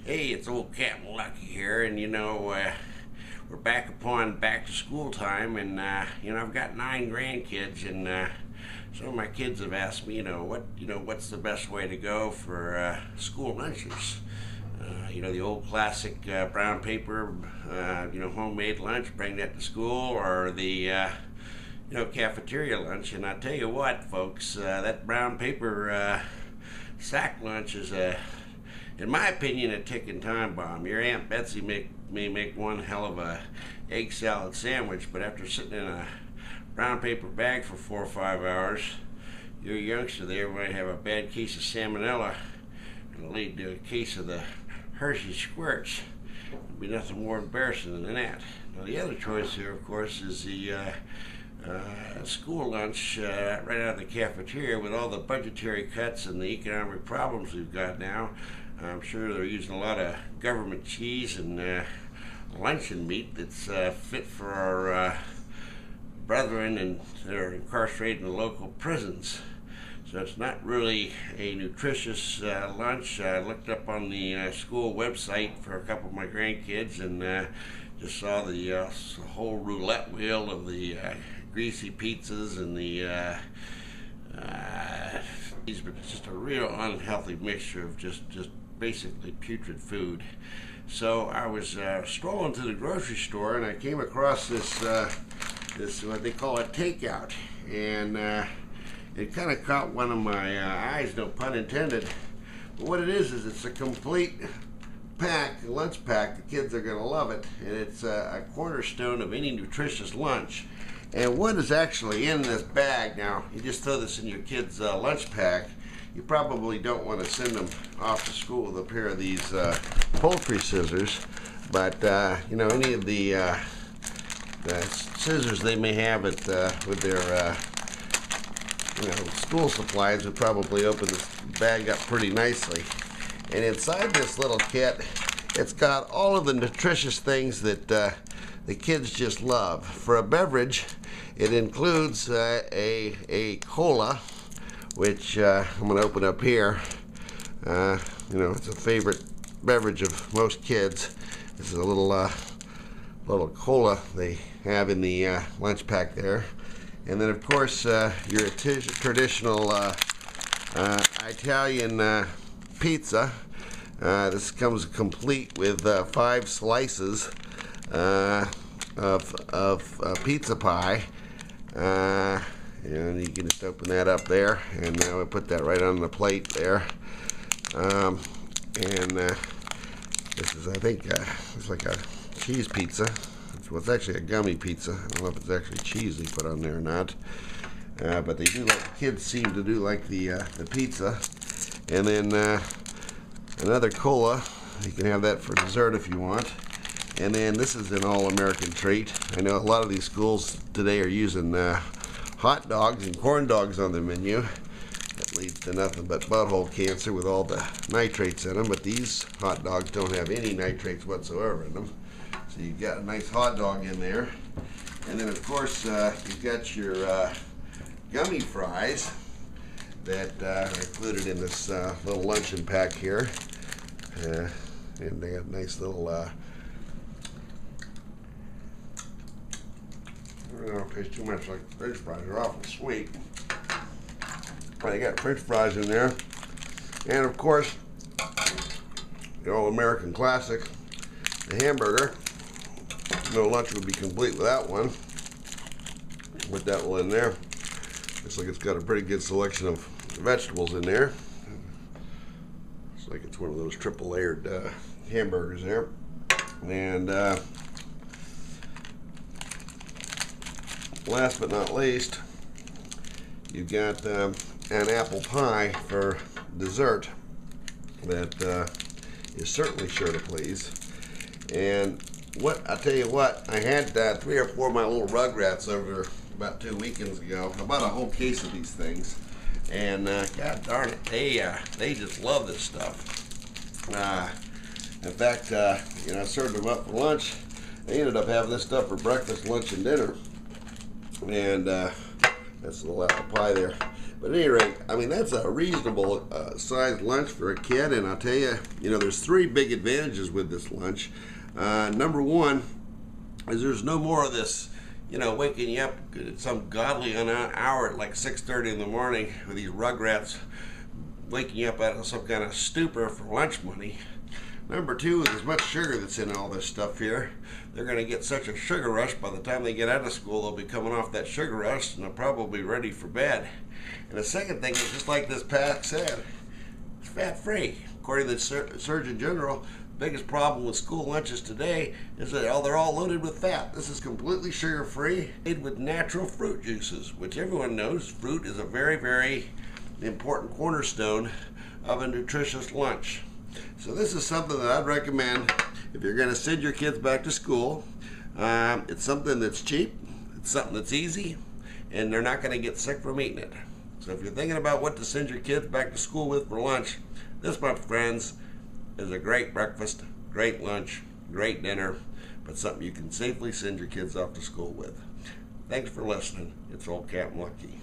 Hey, it's old Captain Lucky here, and we're back to school time, and I've got 9 grandkids, and some of my kids have asked me, what's the best way to go for school lunches? The old classic brown paper, homemade lunch, bring that to school, or the cafeteria lunch. And I tell you what, folks, that brown paper sack lunch is in my opinion, a ticking time bomb. Your Aunt Betsy may make one hell of a egg salad sandwich, but after sitting in a brown paper bag for 4 or 5 hours, your youngster there might have a bad case of salmonella. It'll lead to a case of the Hershey squirts. It'll be nothing more embarrassing than that. Now, the other choice here, of course, is the school lunch right out of the cafeteria. With all the budgetary cuts and the economic problems we've got now, I'm sure they're using a lot of government cheese and luncheon meat that's fit for our brethren and that are incarcerated in the local prisons. So it's not really a nutritious lunch. I looked up on the school website for a couple of my grandkids and just saw the whole roulette wheel of the greasy pizzas and the but it's just a real unhealthy mixture of just basically putrid food. So I was strolling to the grocery store and I came across this what they call a takeout, and it kind of caught one of my eyes, no pun intended. But what it is it's a complete lunch pack. The kids are going to love it, and it's a cornerstone of any nutritious lunch. And what is actually in this bag, now you just throw this in your kids' lunch pack, you probably don't want to send them off to school with a pair of these poultry scissors, but any of the scissors they may have at with their school supplies would probably open this bag up pretty nicely. And inside this little kit, it's got all of the nutritious things that the kids just love. For a beverage, it includes a cola, which I'm going to open up here. It's a favorite beverage of most kids. This is a little cola they have in the lunch pack there. And then, of course, your traditional Italian pizza. This comes complete with 5 slices of pizza pie. And you can just open that up there, and now we put that right on the plate there. This is, I think, it's like a cheese pizza. It's actually a gummy pizza. I don't know if it's actually cheese they put on there or not. But they do like, kids seem to do like the pizza. And then another cola. You can have that for dessert if you want. And then this is an all-American treat. I know a lot of these schools today are using hot dogs and corn dogs on the menu. That leads to nothing but butthole cancer with all the nitrates in them, but these hot dogs don't have any nitrates whatsoever in them. So you've got a nice hot dog in there. And then, of course, you've got your gummy fries that are included in this little luncheon pack here. And they have nice little I don't know if it tastes too much like French fries. They're awful sweet. But they got French fries in there. And of course, the all-American classic, the hamburger. No lunch would be complete without one. Put that one in there. Looks like it's got a pretty good selection of vegetables in there. Looks like it's one of those triple layered hamburgers there. And last but not least, you've got an apple pie for dessert that is certainly sure to please. And I tell you what, I had 3 or 4 of my little Rugrats over about 2 weekends ago. I bought a whole case of these things, and God darn it, they just love this stuff. In fact, I served them up for lunch. They ended up having this stuff for breakfast, lunch, and dinner. And that's a little apple pie there. But at any rate, I mean, that's a reasonable sized lunch for a kid. And I'll tell you, there's three big advantages with this lunch. Number one is there's no more of this, waking you up at some godly hour at like 6:30 in the morning with these rugrats waking you up out of some kind of stupor for lunch money. Number two is as much sugar that's in all this stuff here. They're going to get such a sugar rush by the time they get out of school. They'll be coming off that sugar rush and they'll probably be ready for bed. And the second thing is, just like this pack said, it's fat-free. According to the Surgeon General, the biggest problem with school lunches today is that they're all loaded with fat. This is completely sugar-free, made with natural fruit juices, which everyone knows fruit is a very, very important cornerstone of a nutritious lunch. So this is something that I'd recommend if you're going to send your kids back to school. It's something that's cheap, it's something that's easy, and they're not going to get sick from eating it. So if you're thinking about what to send your kids back to school with for lunch, this, my friends, is a great breakfast, great lunch, great dinner, but something you can safely send your kids off to school with. Thanks for listening. It's old Captain Lucky.